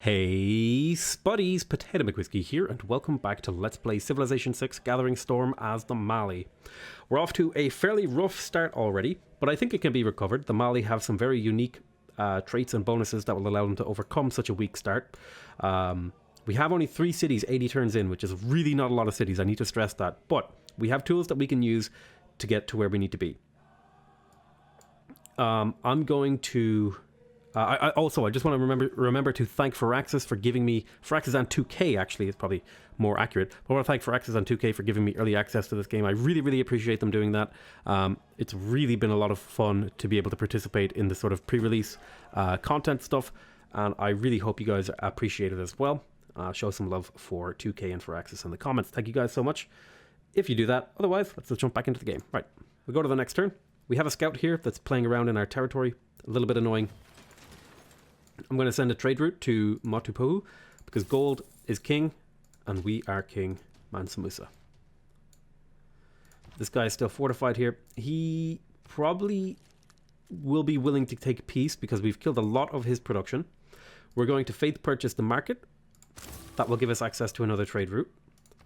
Hey Spuddies, PotatoMcWhiskey here, and welcome back to Let's Play Civilization 6 Gathering Storm as the Mali. We're off to a fairly rough start already, but I think it can be recovered. The Mali have some very unique traits and bonuses that will allow them to overcome such a weak start. We have only 3 cities 80 turns in, which is really not a lot of cities, I need to stress that, but we have tools that we can use to get to where we need to be. I'm going to... I just want to remember to thank Firaxis for giving me... Firaxis and 2K, actually, is probably more accurate. But I want to thank Firaxis and 2K for giving me early access to this game. I really, really appreciate them doing that. It's really been a lot of fun to be able to participate in the sort of pre-release content stuff. And I really hope you guys appreciate it as well. Show some love for 2K and Firaxis in the comments. Thank you guys so much if you do that. Otherwise, let's just jump back into the game. Right, we'll go to the next turn. We have a scout here that's playing around in our territory. A little bit annoying. I'm going to send a trade route to Matupohu because gold is king and we are king Mansa Musa. This guy is still fortified here. He probably will be willing to take peace because we've killed a lot of his production. We're going to faith purchase the market. That will give us access to another trade route.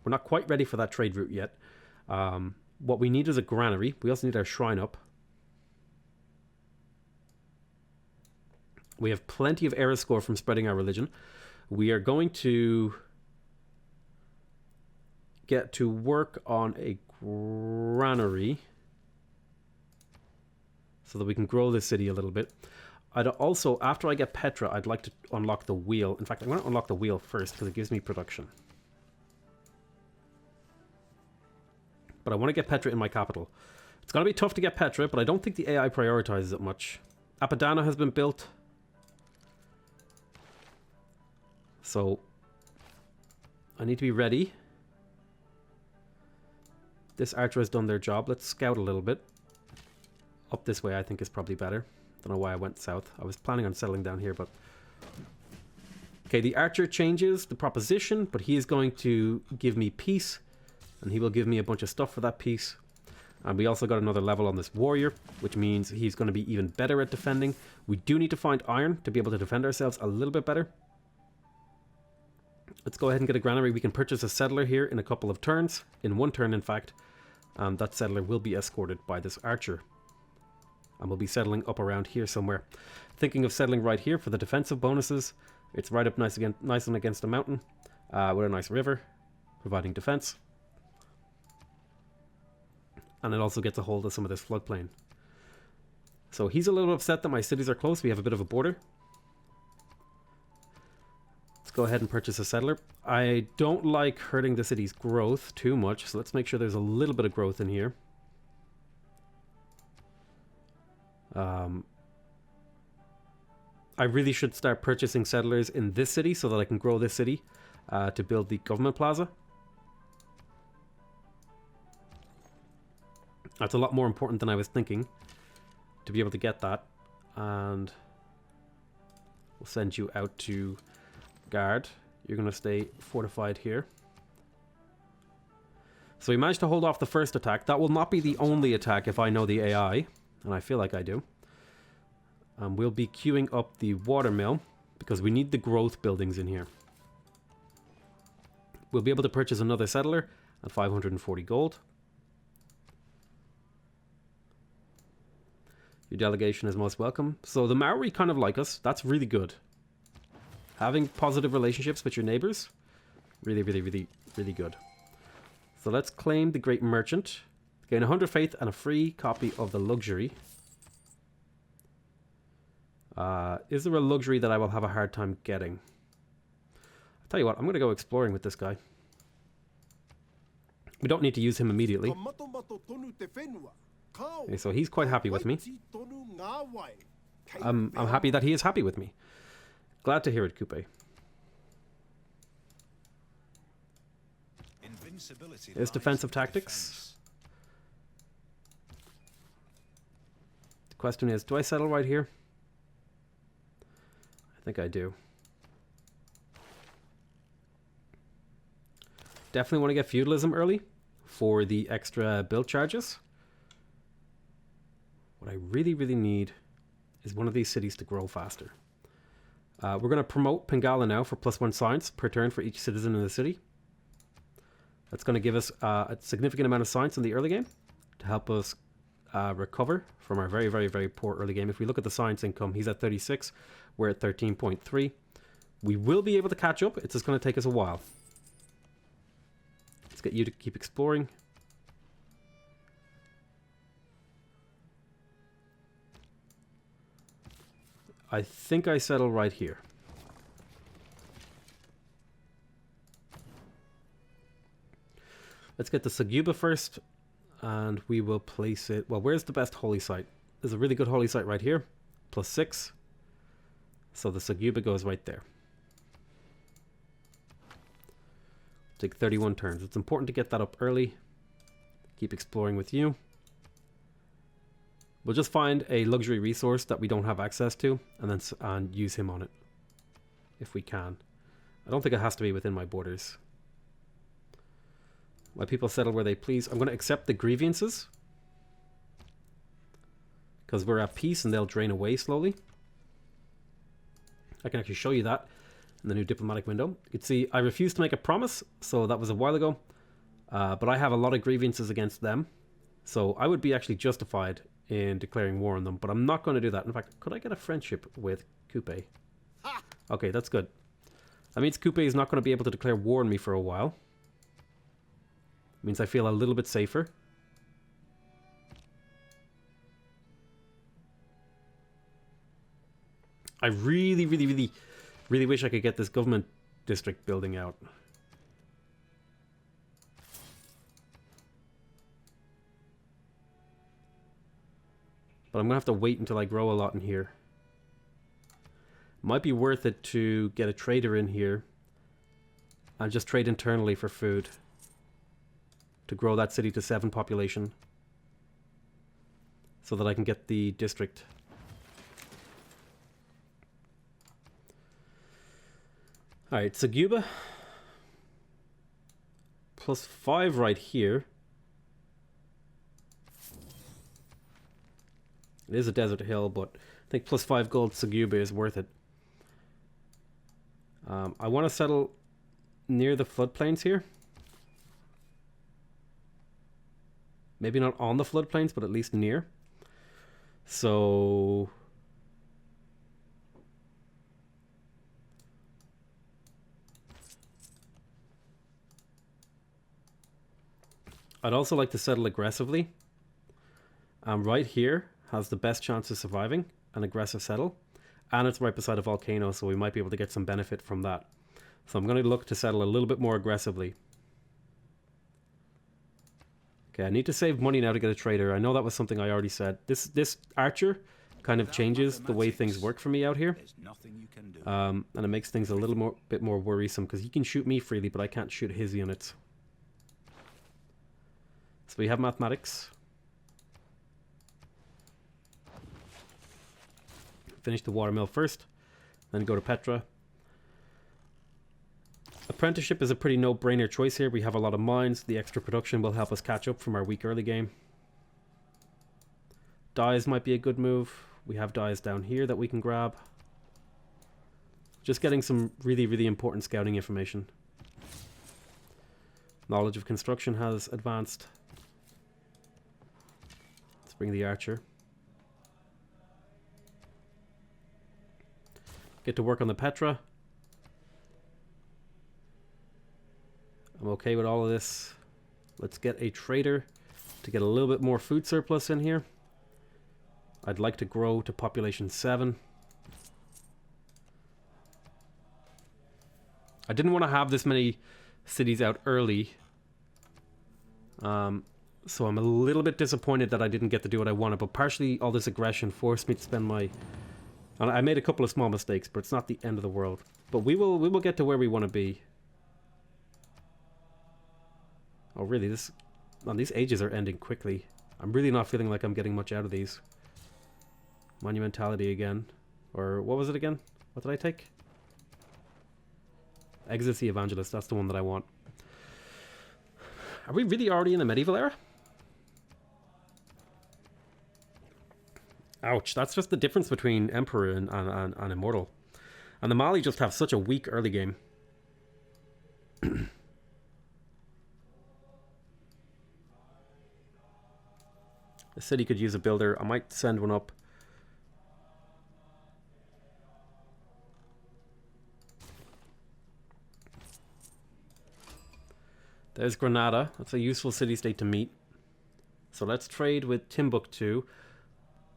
We're not quite ready for that trade route yet. What we need is a granary. We also need our shrine up. We have plenty of era score from spreading our religion. We are going to get to work on a granary so that we can grow this city a little bit. I'd also, after I get Petra, I'd like to unlock the wheel. In fact, I'm going to unlock the wheel first because it gives me production. But I want to get Petra in my capital. It's going to be tough to get Petra, but I don't think the AI prioritizes it much. Apadana has been built. So, I need to be ready. This archer has done their job. Let's scout a little bit. Up this way I think is probably better. Don't know why I went south. I was planning on settling down here, but... Okay, the archer changes the proposition, but he is going to give me peace. And he will give me a bunch of stuff for that peace. And we also got another level on this warrior, which means he's going to be even better at defending. We do need to find iron to be able to defend ourselves a little bit better. Let's go ahead and get a granary. We can purchase a settler here in a couple of turns. In one turn, in fact. And that settler will be escorted by this archer. And we'll be settling up around here somewhere. Thinking of settling right here for the defensive bonuses. It's right up nice and against a mountain. With a nice river. Providing defense. And it also gets a hold of some of this floodplain. So he's a little upset that my cities are close. We have a bit of a border. Go ahead and purchase a settler. I don't like hurting the city's growth too much, so let's make sure there's a little bit of growth in here. I really should start purchasing settlers in this city so that I can grow this city to build the government plaza. That's a lot more important than I was thinking to be able to get that. And we'll send you out to... Guard, you're going to stay fortified here. So we managed to hold off the first attack. That will not be the only attack if I know the AI, and I feel like I do. We'll be queuing up the watermill because we need the growth buildings in here. We'll be able to purchase another settler at 540 gold. Your delegation is most welcome. So the Maori kind of like us. That's really good. Having positive relationships with your neighbors, really, really, really, really good. So let's claim the Great Merchant. Gain 100 faith and a free copy of the luxury. Is there a luxury that I will have a hard time getting? I'll tell you what, I'm going to go exploring with this guy. We don't need to use him immediately. Okay, so he's quite happy with me. I'm happy that he is happy with me. Glad to hear it, Coupe. There's defensive tactics. The question is, do I settle right here? I think I do. Definitely want to get feudalism early for the extra build charges. What I really, really need is one of these cities to grow faster. We're going to promote Pingala now for +1 science per turn for each citizen in the city. That's going to give us a significant amount of science in the early game to help us recover from our very, very, very poor early game. If we look at the science income, he's at 36. We're at 13.3. We will be able to catch up. It's just going to take us a while. Let's get you to keep exploring. I think I settle right here. Let's get the Saguba first, and we will place it... Well, where's the best holy site? There's a really good holy site right here, +6. So the Saguba goes right there. Take 31 turns. It's important to get that up early. Keep exploring with you. We'll just find a luxury resource that we don't have access to, and then use him on it, if we can. I don't think it has to be within my borders. My people settle where they please. I'm going to accept the grievances, because we're at peace and they'll drain away slowly. I can actually show you that in the new diplomatic window. You can see I refused to make a promise, so that was a while ago. But I have a lot of grievances against them, so I would be actually justified in declaring war on them, but I'm not going to do that. In fact, could I get a friendship with Coupe? Okay, that's good. That means Coupe is not going to be able to declare war on me for a while. It means I feel a little bit safer. I really, really, really, really wish I could get this government district building out. But I'm going to have to wait until I grow a lot in here. Might be worth it to get a trader in here and just trade internally for food to grow that city to 7 population so that I can get the district. Alright, Saguba. +5 right here. It is a desert hill, but I think +5 gold Saguba is worth it. I want to settle near the floodplains here. Maybe not on the floodplains, but at least near. So... I'd also like to settle aggressively. Right here has the best chance of surviving an aggressive settle, and it's right beside a volcano, so we might be able to get some benefit from that. So I'm going to look to settle a little bit more aggressively. Okay, I need to save money now to get a trader. I know that was something I already said. This archer kind of changes the way things work for me out here, and it makes things a little bit more worrisome because he can shoot me freely, but I can't shoot his units. So we have mathematics. Finish the watermill first, then go to Petra. Apprenticeship is a pretty no-brainer choice here. We have a lot of mines. The extra production will help us catch up from our weak early game. Dyes might be a good move. We have dyes down here that we can grab. Just getting some really, really important scouting information. Knowledge of construction has advanced. Let's bring the archer. Get to work on the Petra. I'm okay with all of this. Let's get a trader to get a little bit more food surplus in here. I'd like to grow to population 7. I didn't want to have this many cities out early. So I'm a little bit disappointed that I didn't get to do what I wanted, but partially all this aggression forced me to spend my... And I made a couple of small mistakes, but it's not the end of the world. But we will get to where we want to be. Oh, really? These ages are ending quickly. I'm really not feeling like I'm getting much out of these. Monumentality again. Or what was it again? What did I take? Exit the Evangelist. That's the one that I want. Are we really already in the medieval era? Ouch, that's just the difference between Emperor and Immortal. And the Mali just have such a weak early game. The city could use a builder. I might send one up. There's Granada. That's a useful city-state to meet. So let's trade with Timbuktu.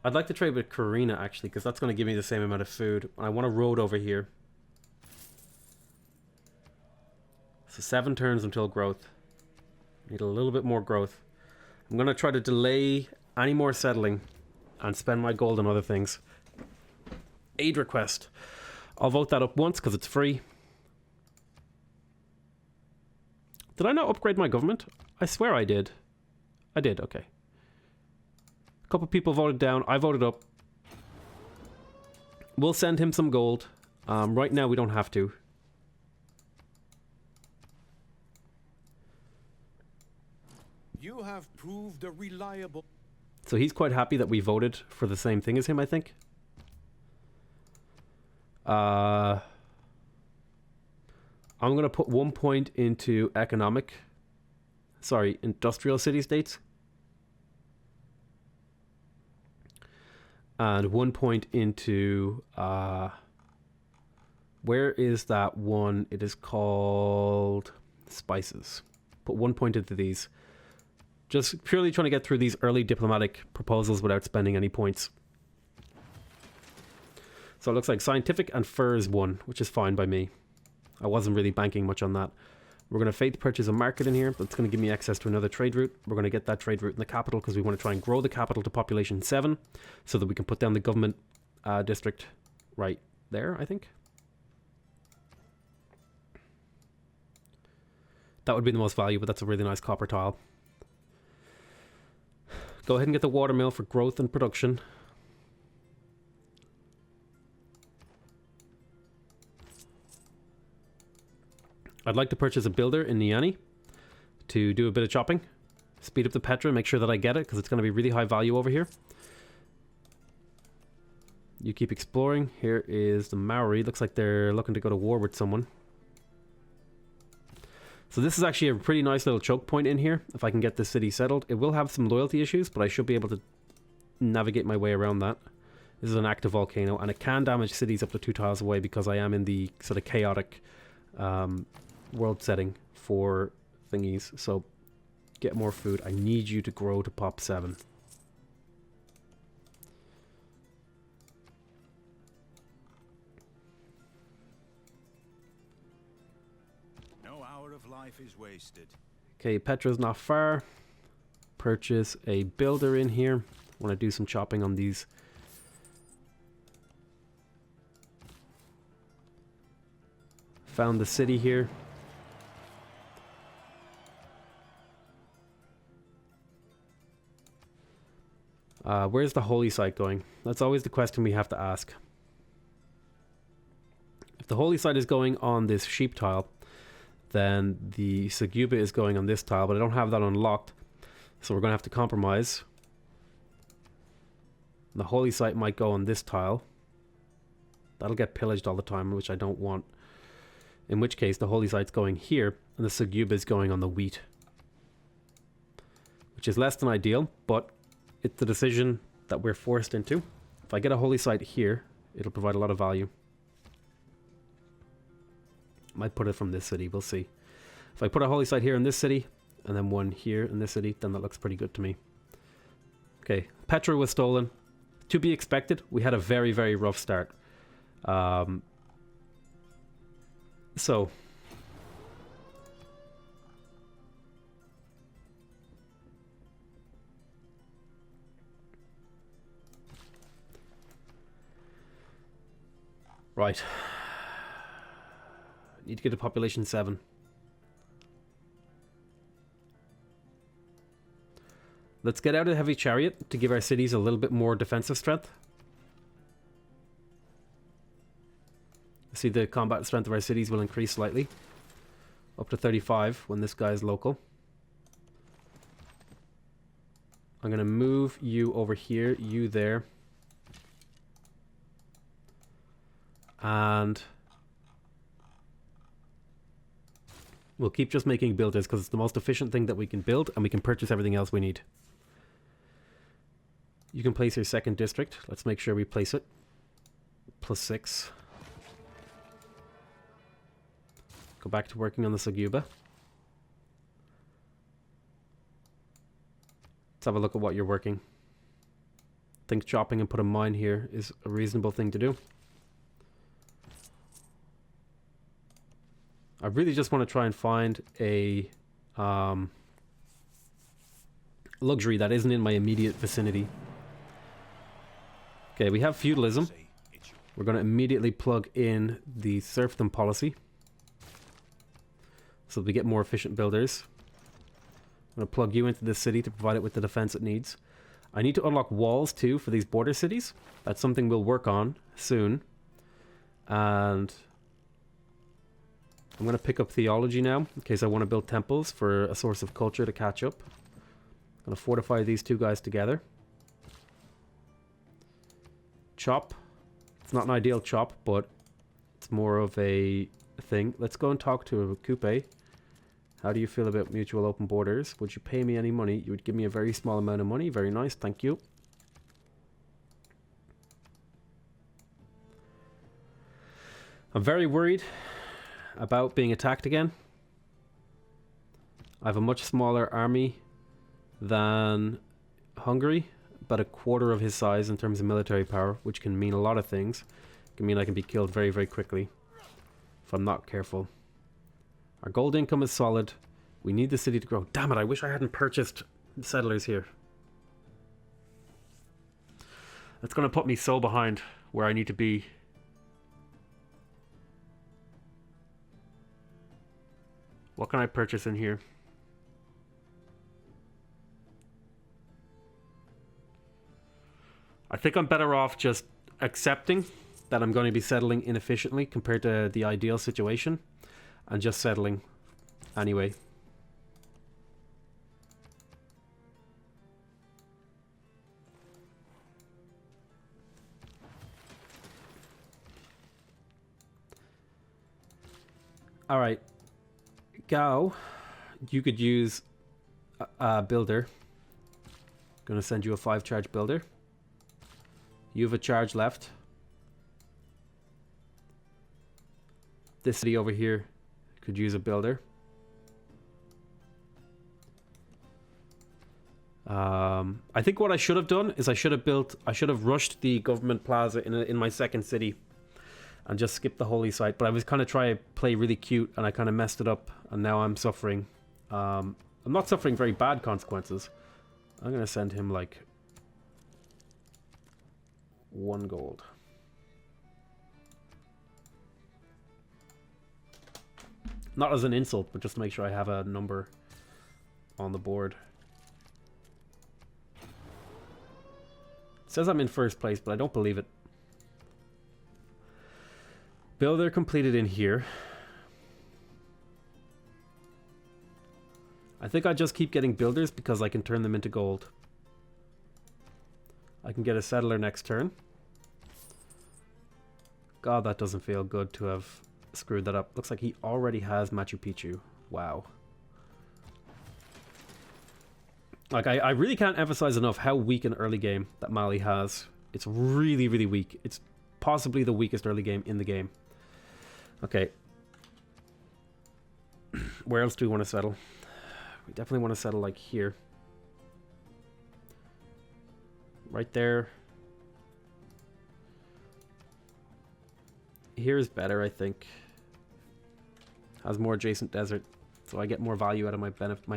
I'd like to trade with Karina, actually, because that's going to give me the same amount of food. I want a road over here. So 7 turns until growth. Need a little bit more growth. I'm going to try to delay any more settling and spend my gold on other things. Aid request. I'll vote that up once because it's free. Did I not upgrade my government? I swear I did. I did, okay. A couple people voted down. I voted up. We'll send him some gold. Right now we don't have to. You have proved a reliable... So he's quite happy that we voted for the same thing as him, I think. I'm going to put 1 point into industrial city-states. And 1 point into... where is that one? It is called spices. Put 1 point into these. Just purely trying to get through these early diplomatic proposals without spending any points. So it looks like scientific and furs won, which is fine by me. I wasn't really banking much on that. We're going to faith purchase a market in here. That's going to give me access to another trade route. We're going to get that trade route in the capital because we want to try and grow the capital to population 7 so that we can put down the government district right there, I think. That would be the most value, but that's a really nice copper tile. Go ahead and get the watermill for growth and production. I'd like to purchase a builder in Niani to do a bit of chopping. Speed up the Petra, make sure that I get it, because it's going to be really high value over here. You keep exploring. Here is the Maori. Looks like they're looking to go to war with someone. So this is actually a pretty nice little choke point in here. If I can get this city settled. It will have some loyalty issues, but I should be able to navigate my way around that. This is an active volcano, and it can damage cities up to 2 tiles away because I am in the sort of chaotic world setting for thingies. So get more food. I need you to grow to pop 7. Life is wasted. Okay, Petra's not far. Purchase a builder in here. Want to do some chopping on these. Found the city here. Where's the holy site going? That's always the question we have to ask. If the holy site is going on this sheep tile, then the Seguba is going on this tile, but I don't have that unlocked. So we're going to have to compromise. The holy site might go on this tile. That'll get pillaged all the time, which I don't want. In which case, the holy site's going here, and the Seguba is going on the wheat. Which is less than ideal, but it's the decision that we're forced into. If I get a holy site here, it'll provide a lot of value. Might put it from this city, we'll see. If I put a holy site here in this city, and then one here in this city, then that looks pretty good to me. Okay, Petra was stolen. To be expected, we had a very, very rough start. So... Right. Need to get to population 7. Let's get out a heavy chariot to give our cities a little bit more defensive strength. See, the combat strength of our cities will increase slightly. Up to 35 when this guy is local. I'm going to move you over here, you there. And We'll keep just making builders because it's the most efficient thing that we can build, and we can purchase everything else we need. You can place your second district. Let's make sure we place it. +6. Go back to working on the Saguba. Let's have a look at what you're working. I think chopping and put a mine here is a reasonable thing to do. I really just want to try and find a luxury that isn't in my immediate vicinity. Okay, we have feudalism. We're going to immediately plug in the serfdom policy so that we get more efficient builders. I'm going to plug you into this city to provide it with the defense it needs. I need to unlock walls too for these border cities. That's something we'll work on soon. And I'm going to pick up theology now in case I want to build temples for a source of culture to catch up. I'm going to fortify these two guys together. Chop. It's not an ideal chop, but it's more of a thing. Let's go and talk to a Coupe. How do you feel about mutual open borders? Would you pay me any money? You would give me a very small amount of money. Very nice, thank you. I'm very worried about being attacked again. I have a much smaller army than Hungary, about a quarter of his size in terms of military power, which can mean a lot of things. It can mean I can be killed very, very quickly if I'm not careful. Our gold income is solid. We need the city to grow. Damn it, I wish I hadn't purchased settlers here. That's going to put me so behind where I need to be. What can I purchase in here? I think I'm better off just accepting that I'm going to be settling inefficiently compared to the ideal situation and just settling anyway. All right. Gao, you could use a builder. Gonna send you a 5-charge builder. You have a charge left. This city over here could use a builder. I think what I should have done is I should have rushed the government plaza in my second city and just skipped the holy site, but I was kind of trying to play really cute and I kind of messed it up, and now I'm suffering. I'm not suffering very bad consequences. I'm gonna send him like 1 gold. Not as an insult, but just to make sure I have a number on the board. It says I'm in first place, but I don't believe it. Builder completed in here. I think I just keep getting builders because I can turn them into gold. I can get a settler next turn. God, that doesn't feel good to have screwed that up. Looks like he already has Machu Picchu. Wow. Like, I really can't emphasize enough how weak an early game that Mali has. It's really, really weak. It's possibly the weakest early game in the game. Okay. Where else do we want to settle? We definitely want to settle like here. Right there. Here's better, I think. Has more adjacent desert, so I get more value out of my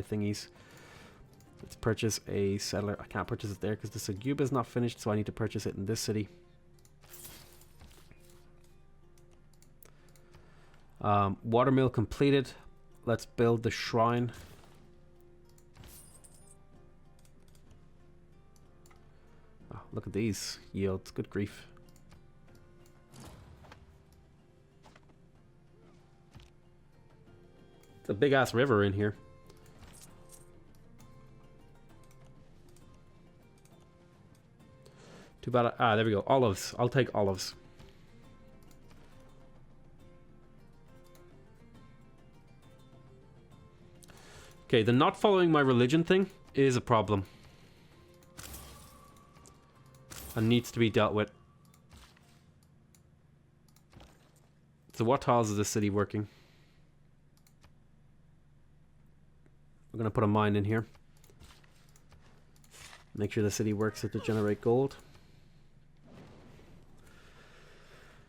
thingies. Let's purchase a settler. I can't purchase it there because the Saguba is not finished, so I need to purchase it in this city. Watermill completed. Let's build the shrine. Oh, look at these yields. Good grief. It's a big ass river in here. Too bad. There we go. Olives. I'll take olives. Okay, the not following my religion thing is a problem. And needs to be dealt with. So what tiles is this city working? We're going to put a mine in here. Make sure the city works to generate gold.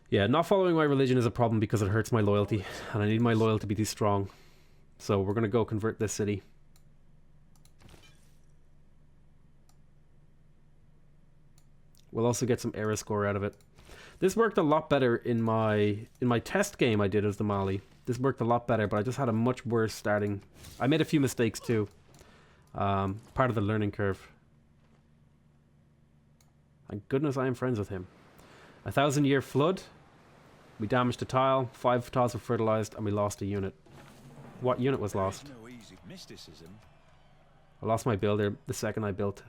Yeah, not following my religion is a problem because it hurts my loyalty. And I need my loyalty to be strong. So we're going to go convert this city. We'll also get some era score out of it. This worked a lot better in my test game I did as the Mali. This worked a lot better, but I just had a much worse starting. I made a few mistakes too. Part of the learning curve. Thank goodness I am friends with him. 1,000-year flood. We damaged a tile. 5 tiles were fertilized, and we lost a unit. What unit was lost? No easy mysticism. I lost my builder the second I built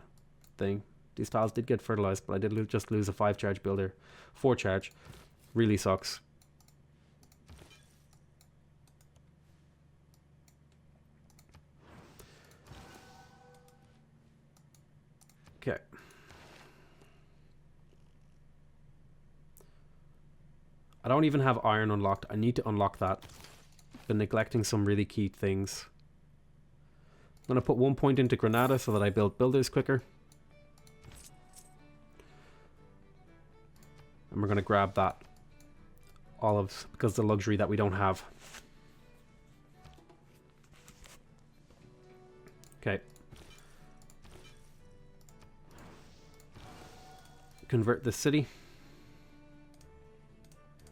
thing. These tiles did get fertilized, but I did just lose a 5-charge builder. 4-charge. Really sucks. Okay. I don't even have iron unlocked. I need to unlock that. Been neglecting some really key things. I'm going to put 1 point into Granada so that I build builders quicker. And we're going to grab that olives because the luxury that we don't have. Okay. Convert this city.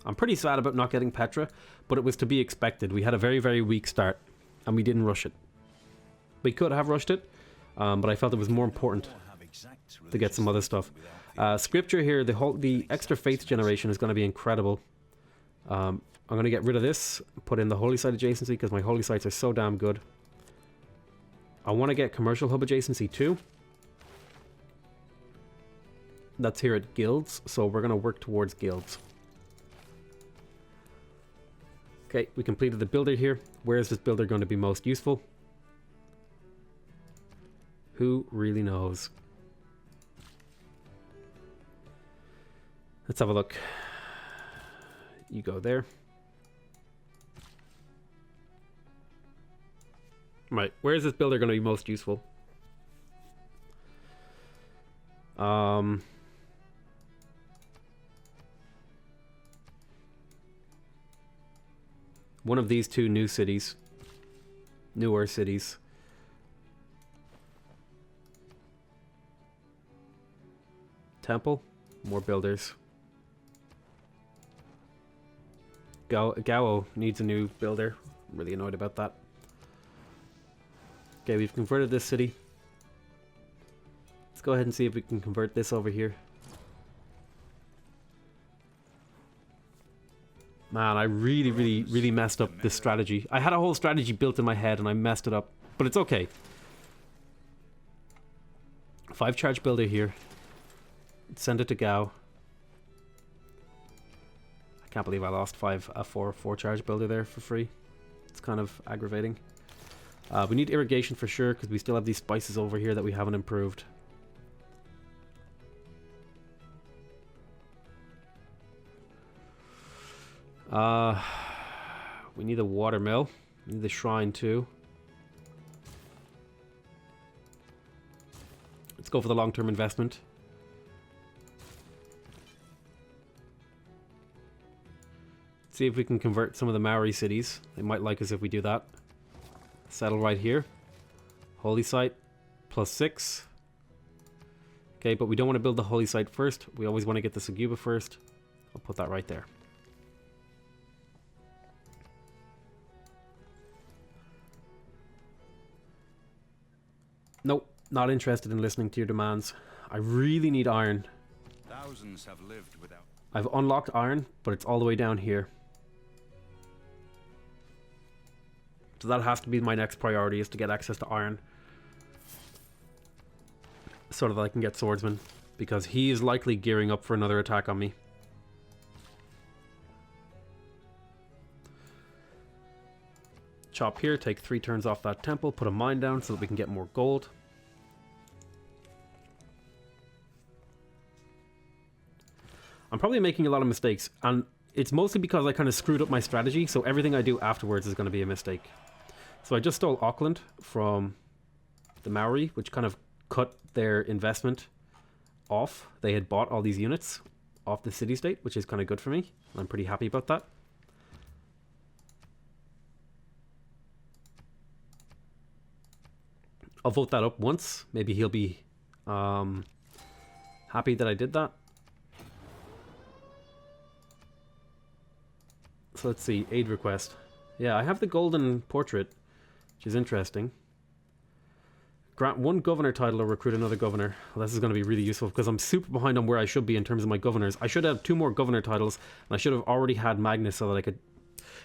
I'm pretty sad about not getting Petra, but it was to be expected. We had a very, very weak start and we didn't rush it. We could have rushed it, but I felt it was more important to get some other stuff. Scripture here, the extra faith generation is going to be incredible. I'm going to get rid of this, put in the holy site adjacency because my holy sites are so damn good. I want to get commercial hub adjacency too. That's here at guilds, so we're going to work towards guilds. Okay, we completed the builder here. Where is this builder going to be most useful? Who really knows? Let's have a look. You go there. Right, where is this builder going to be most useful? One of these two newer cities. Temple, more builders. Gao needs a new builder. I'm really annoyed about that. Okay, we've converted this city. Let's go ahead and see if we can convert this over here. Man, I really messed up this strategy. I had a whole strategy built in my head and I messed it up. But it's okay. 5-charge builder here. Send it to Gao. I can't believe I lost a 4-charge builder there for free. It's kind of aggravating. We need irrigation for sure because we still have these spices over here that we haven't improved. We need a water mill. We need the shrine too. Let's go for the long-term investment. See if we can convert some of the Maori cities. They might like us if we do that. Settle right here. Holy site +6. Okay, but we don't want to build the holy site first. We always want to get the Saguba first. I'll put that right there. Nope, not interested in listening to your demands. I really need iron. Thousands have lived without. I've unlocked iron, but it's all the way down here. So that has to be my next priority, is to get access to iron. So that I can get swordsman. Because he is likely gearing up for another attack on me. chop here, take 3 turns off that temple, put a mine down so that we can get more gold. I'm probably making a lot of mistakes, and it's mostly because I kind of screwed up my strategy, so everything I do afterwards is going to be a mistake. So I just stole Auckland from the Maori, which kind of cut their investment off. They had bought all these units off the city-state, which is kind of good for me. I'm pretty happy about that. I'll vote that up once. Maybe he'll be happy that I did that. So let's see, aid request. Yeah, I have the golden portrait, which is interesting. Grant 1 governor title or recruit another governor. Well, this is going to be really useful because I'm super behind on where I should be in terms of my governors. I should have 2 more governor titles, and I should have already had Magnus so that I could...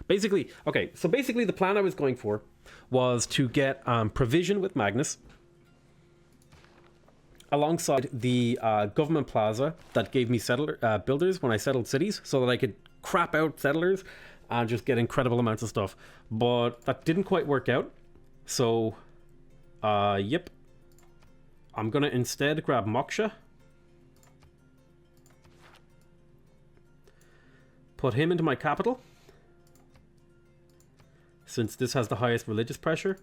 Basically, okay, so basically the plan I was going for was to get provision with Magnus alongside the government plaza that gave me builders when I settled cities so that I could crap out settlers and just get incredible amounts of stuff. But that didn't quite work out. So, yep. I'm going to instead grab Moksha. Put him into my capital, since this has the highest religious pressure.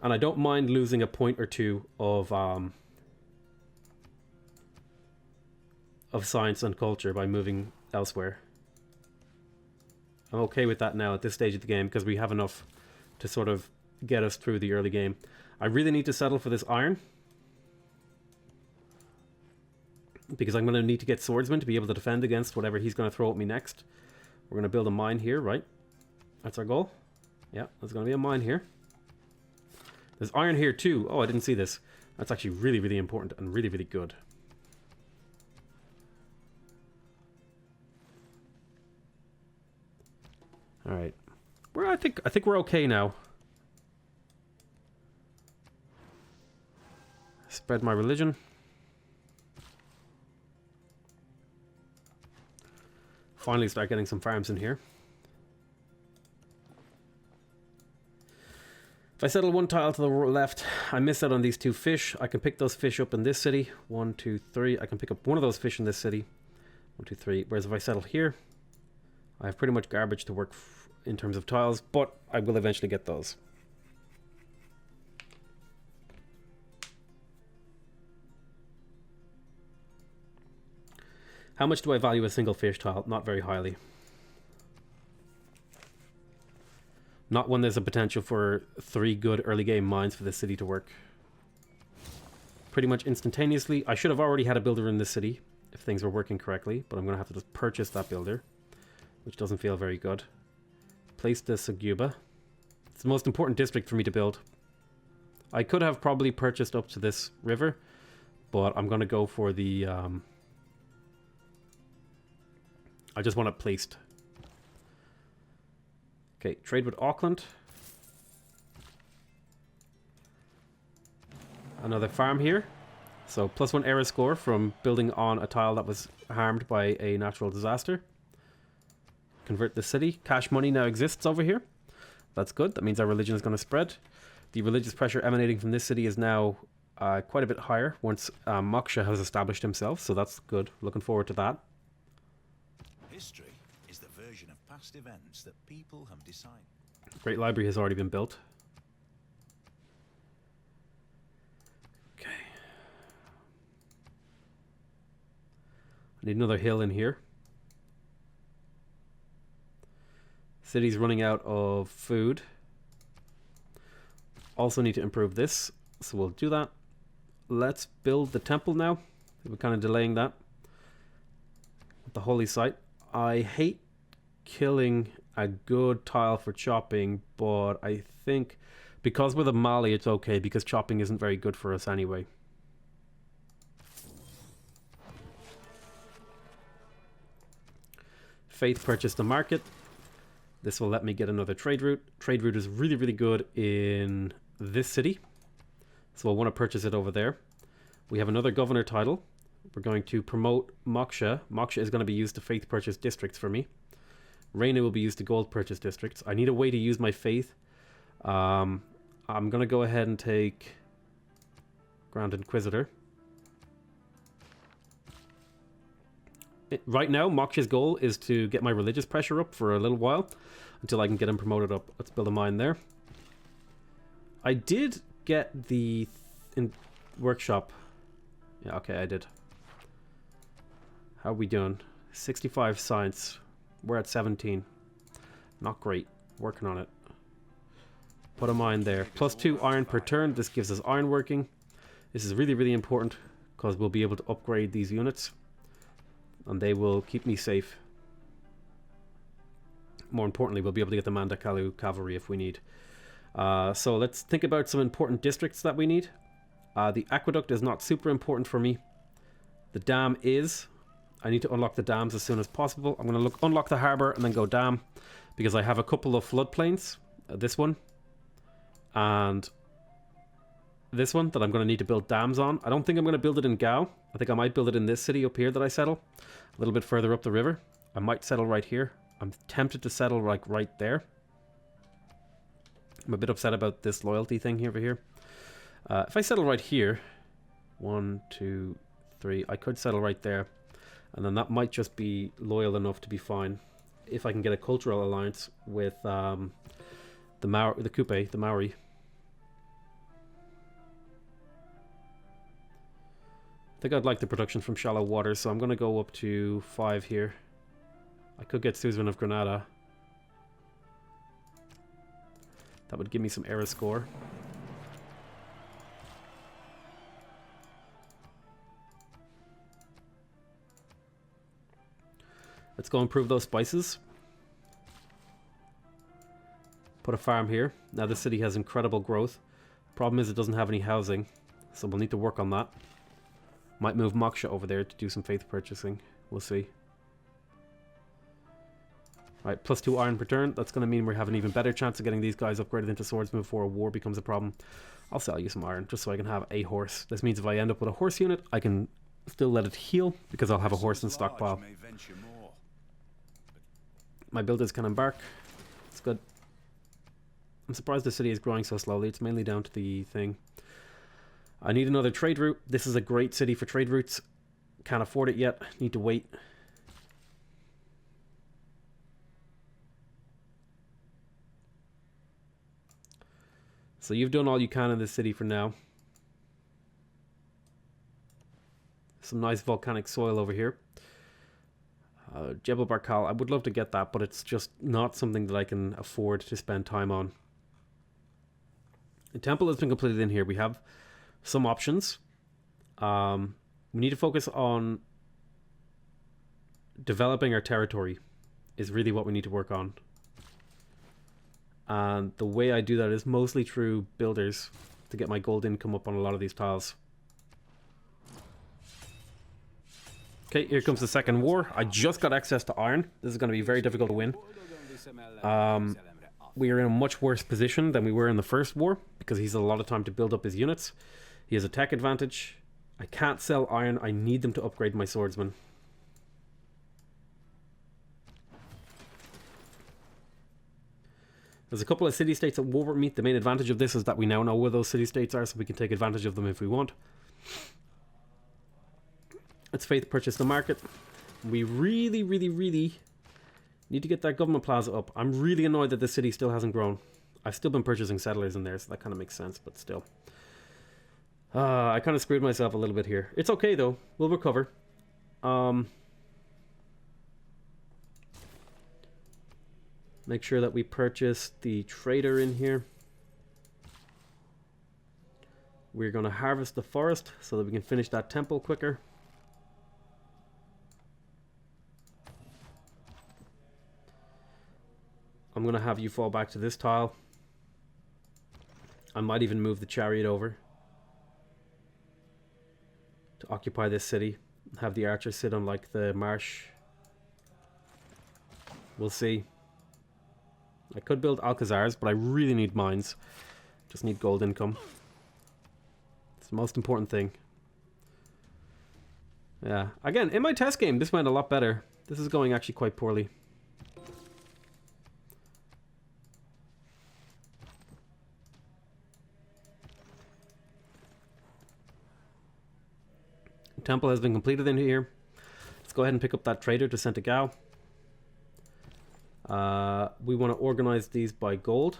And I don't mind losing a point or 2 of science and culture by moving elsewhere. I'm okay with that now at this stage of the game because we have enough to sort of get us through the early game. I really need to settle for this iron because I'm going to need to get swordsmen to be able to defend against whatever he's going to throw at me next. We're going to build a mine here, right? That's our goal. Yeah, there's going to be a mine here. There's iron here too. Oh, I didn't see this. That's actually really, really important and really, really good. All right, I think we're okay now. Spread my religion. Finally start getting some farms in here. If I settle 1 tile to the left, I miss out on these 2 fish. I can pick those fish up in this city. 1, 2, 3. I can pick up 1 of those fish in this city. 1, 2, 3. Whereas if I settle here, I have pretty much garbage to work in terms of tiles, but I will eventually get those. How much do I value a single fish tile? Not very highly. Not when there's a potential for 3 good early game mines for the city to work. Pretty much instantaneously. I should have already had a builder in this city if things were working correctly, but I'm going to have to just purchase that builder, which doesn't feel very good. Place the Suguba. It's the most important district for me to build. I could have probably purchased up to this river, but I'm going to go for the... I just want it placed. Okay, trade with Auckland. Another farm here. So +1 error score from building on a tile that was harmed by a natural disaster. Convert the city. Cash money now exists over here. That's good. That means our religion is going to spread. The religious pressure emanating from this city is now quite a bit higher once Moksha has established himself. So that's good. Looking forward to that. History is the version of past events that people have decided. Great library has already been built. Okay. I need another hill in here. City's running out of food. Also need to improve this, so we'll do that. Let's build the temple now. We're kind of delaying that. The holy site. I hate killing a good tile for chopping, but I think because we're the Mali it's okay because chopping isn't very good for us anyway. Faith purchased the market. This will let me get another trade route. Trade route is really, really good in this city, so we'll want to purchase it over there. We have another governor title. We're going to promote Moksha. Moksha is going to be used to faith purchase districts for me. Reina will be used to gold purchase districts. I need a way to use my faith I'm going to go ahead and take Grand Inquisitor. Right now, Moksha's goal is to get my religious pressure up for a little while until I can get him promoted up. Let's build a mine there. I did get the workshop. Yeah, okay, I did. How are we doing? 65 science. We're at 17. Not great. Working on it. Put a mine there. +2 iron per turn. This gives us iron working. This is really, really important because we'll be able to upgrade these units. And they will keep me safe. More importantly, we'll be able to get the Mandakalu cavalry if we need. So let's think about some important districts that we need. The aqueduct is not super important for me. The dam is. I need to unlock the dams as soon as possible. I'm going to unlock the harbour and then go dam. Because I have a couple of floodplains. This one. And this one that I'm going to need to build dams on. I don't think I'm going to build it in Gao. I think I might build it in this city up here that I settle. A little bit further up the river. I might settle right here. I'm tempted to settle like right there. I'm a bit upset about this loyalty thing over here. If I settle right here, 1, 2, 3, I could settle right there. And then that might just be loyal enough to be fine. If I can get a cultural alliance with the Kupe, the Maori. I think I'd like the production from shallow water, so I'm going to go up to 5 here. I could get Suzerain of Granada. That would give me some era score. Let's go improve those spices. Put a farm here. Now this city has incredible growth. Problem is it doesn't have any housing, so we'll need to work on that. Might move Moksha over there to do some faith purchasing. We'll see. Right, +2 iron per turn. That's going to mean we have an even better chance of getting these guys upgraded into swordsmen before a war becomes a problem. I'll sell you some iron just so I can have a horse. This means if I end up with a horse unit, I can still let it heal because I'll have a horse in stockpile. My builders can embark. It's good. I'm surprised the city is growing so slowly. It's mainly down to the thing. I need another trade route. This is a great city for trade routes. Can't afford it yet. Need to wait. So you've done all you can in this city for now. Some nice volcanic soil over here. Jebel Barkal, I would love to get that, but it's just not something that I can afford to spend time on. The temple has been completed in here. We have some options. We need to focus on developing our territory is really what we need to work on. And the way I do that is mostly through builders to get my gold income up on a lot of these tiles. Okay, here comes the second war. I just got access to iron. This is going to be very difficult to win. We are in a much worse position than we were in the first war because he's had a lot of time to build up his units. He has a tech advantage. I can't sell iron. I need them to upgrade my swordsman. There's a couple of city-states at war with me. The main advantage of this is that we now know where those city-states are, so we can take advantage of them if we want. Let's faith purchase the market. We really, really, really need to get that government plaza up. I'm really annoyed that the city still hasn't grown. I've still been purchasing settlers in there, so that kind of makes sense, but still. I kind of screwed myself a little bit here. It's okay, though. We'll recover. Make sure that we purchase the trader in here. We're going to harvest the forest so that we can finish that temple quicker. I'm going to have you fall back to this tile. I might even move the chariot over to occupy this city. Have the archers sit on like the marsh. We'll see. I could build Alcazars, but I really need mines. Just need gold income. It's the most important thing. Yeah. Again, in my test game, this went a lot better. This is going actually quite poorly. temple has been completed in here. Let's go ahead and pick up that trader to Sentagao. We want to organize these by gold.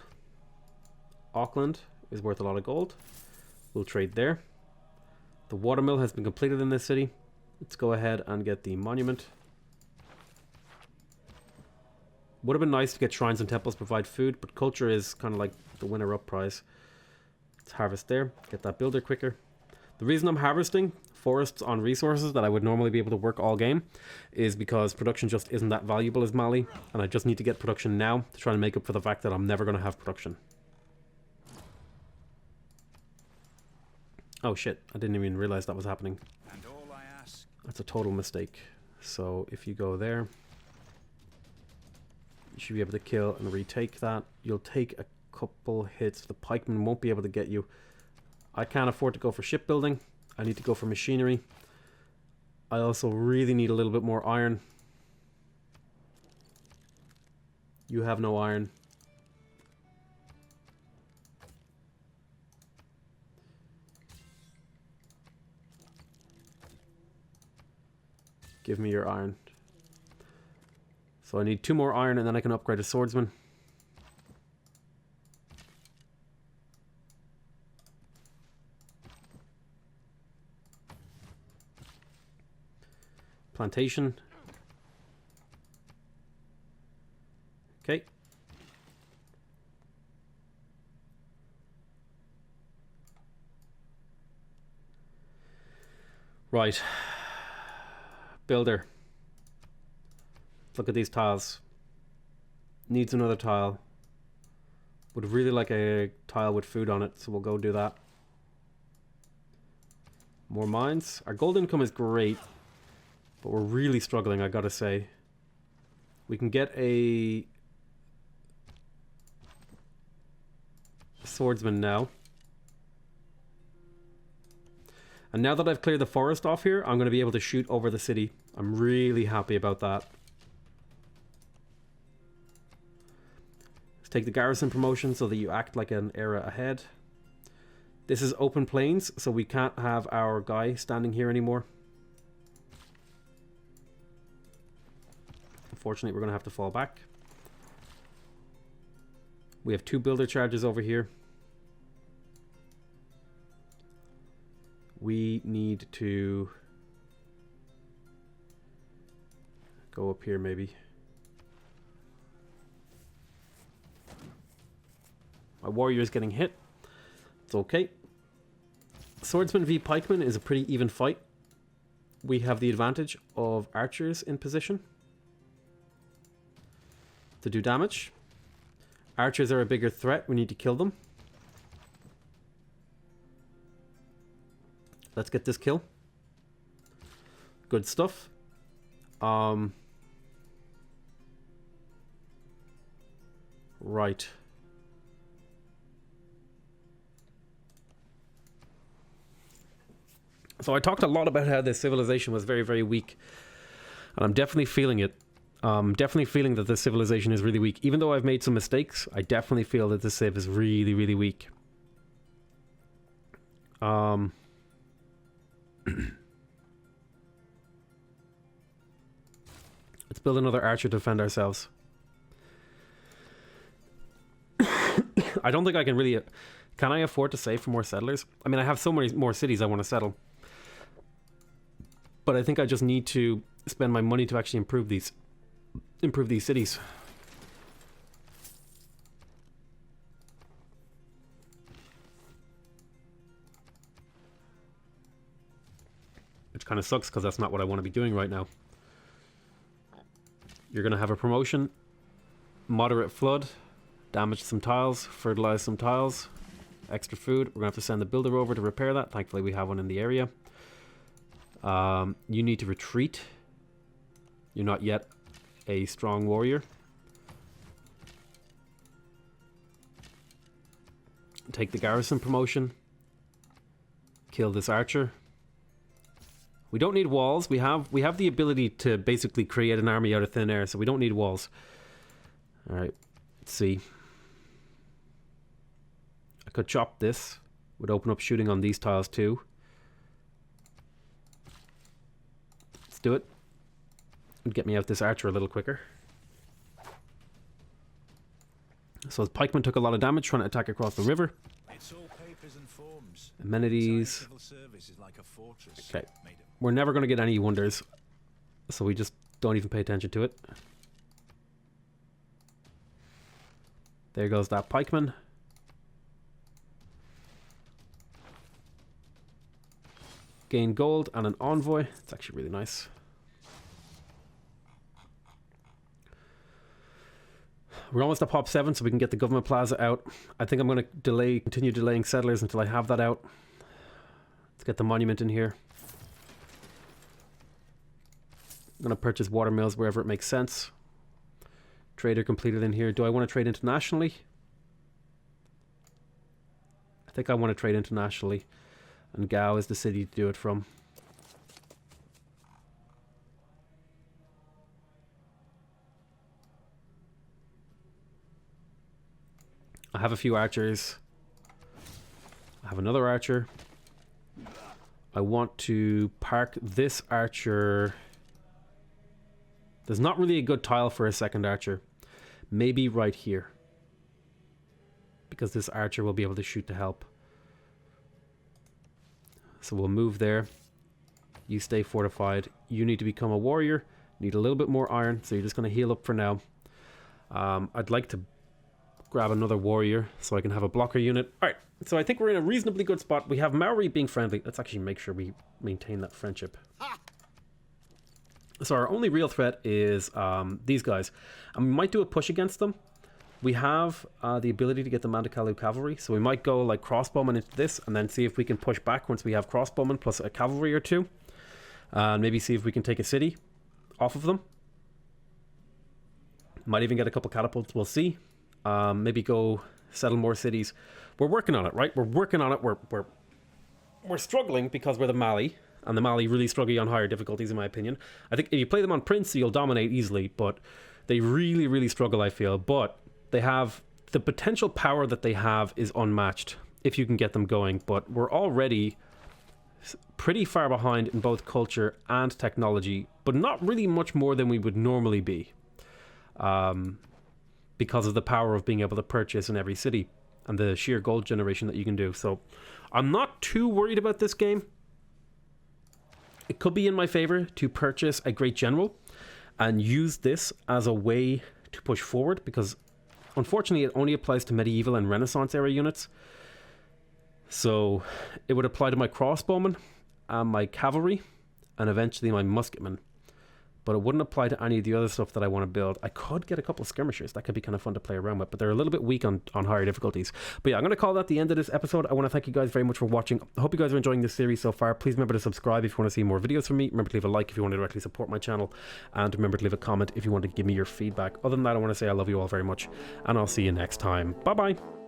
Auckland is worth a lot of gold. We'll trade there. The watermill has been completed in this city. Let's go ahead and get the monument. Would have been nice to get shrines and temples provide food, but culture is kind of like the winner-up prize. Let's harvest there. Get that builder quicker. The reason I'm harvesting forests on resources that I would normally be able to work all game is because production just isn't that valuable as Mali, and I just need to get production now to try and make up for the fact that I'm never going to have production. Oh shit, I didn't even realize that was happening. And all I ask. That's a total mistake. So if you go there, you should be able to kill and retake that. You'll take a couple hits. The pikemen won't be able to get you. I can't afford to go for shipbuilding. I need to go for machinery. I also really need a little bit more iron. You have no iron. Give me your iron. So I need 2 more iron and then I can upgrade a swordsman. Plantation. Okay. Right. Builder. Look at these tiles. Needs another tile. Would really like a tile with food on it, so we'll go do that. More mines. Our gold income is great, but we're really struggling, I gotta say. We can get a swordsman now. And now that I've cleared the forest off here, I'm going to be able to shoot over the city. I'm really happy about that. Let's take the garrison promotion so that you act like an era ahead. This is open plains, so we can't have our guy standing here anymore. Unfortunately, we're going to have to fall back. We have 2 builder charges over here. We need to go up here maybe. My warrior is getting hit. It's okay. Swordsman v pikeman is a pretty even fight. We have the advantage of archers in position to do damage. Archers are a bigger threat. We need to kill them. Let's get this kill. Good stuff. Right. So I talked a lot about how this civilization was very, very weak. And I'm definitely feeling it. Definitely feeling that this civilization is really weak. Even though I've made some mistakes, I definitely feel that this civ is really, really weak. Let's build another archer to defend ourselves. I don't think I can really... Can I afford to save for more settlers? I mean, I have so many more cities I want to settle. But I think I just need to spend my money to actually improve these cities. Which kind of sucks because that's not what I want to be doing right now. You're going to have a promotion. Moderate flood. Damage some tiles. Fertilize some tiles. Extra food. We're going to have to send the builder over to repair that. Thankfully we have one in the area. You need to retreat. You're not yet a strong warrior. Take the garrison promotion. Kill this archer. We don't need walls. We have the ability to basically create an army out of thin air, so we don't need walls. Alright, let's see. I could chop this. Would open up shooting on these tiles too. do it. And get me out this archer a little quicker. So the pikemen took a lot of damage trying to attack across the river. It's all papers and forms. Amenities. Civil service is like a fortress. Okay. We're never going to get any wonders, so we just don't even pay attention to it. There goes that pikeman. Gain gold and an envoy. It's actually really nice. We're almost at pop 7, so we can get the government plaza out. I think I'm going to continue delaying settlers until I have that out. Let's get the monument in here. I'm going to purchase watermills wherever it makes sense. Trader completed in here. Do I want to trade internationally? I think I want to trade internationally. And Gao is the city to do it from. I have a few archers. I have another archer. I want to park this archer. There's not really a good tile for a second archer. Maybe right here. Because this archer will be able to shoot to help. So we'll move there. You stay fortified. You need to become a warrior. Need a little bit more iron, so you're just going to heal up for now. I'd like to grab another warrior so I can have a blocker unit. Alright, so I think we're in a reasonably good spot. We have Maori being friendly. Let's actually make sure we maintain that friendship. So our only real threat is these guys. And we might do a push against them. We have the ability to get the Mandakalu cavalry, so we might go like crossbowmen into this and then see if we can push back once we have crossbowmen plus a cavalry or two. And maybe see if we can take a city off of them. Might even get a couple catapults, we'll see. Maybe go settle more cities. We're working on it, right? We're working on it. We're struggling because we're the Mali, and the Mali really struggle on higher difficulties, in my opinion. I think if you play them on Prince, you'll dominate easily, but they really, really struggle, I feel. But they have the potential power that they have is unmatched if you can get them going. But we're already pretty far behind in both culture and technology, but not really much more than we would normally be. Because of the power of being able to purchase in every city and the sheer gold generation that you can do. So I'm not too worried about this game. It could be in my favor to purchase a great general and use this as a way to push forward, because unfortunately it only applies to medieval and Renaissance era units. So it would apply to my crossbowmen and my cavalry and eventually my musketmen. But it wouldn't apply to any of the other stuff that I want to build. I could get a couple of skirmishers. That could be kind of fun to play around with, but they're a little bit weak on higher difficulties. But yeah, I'm going to call that the end of this episode. I want to thank you guys very much for watching. I hope you guys are enjoying this series so far. Please remember to subscribe if you want to see more videos from me. Remember to leave a like if you want to directly support my channel. And remember to leave a comment if you want to give me your feedback. Other than that, I want to say I love you all very much. And I'll see you next time. Bye-bye.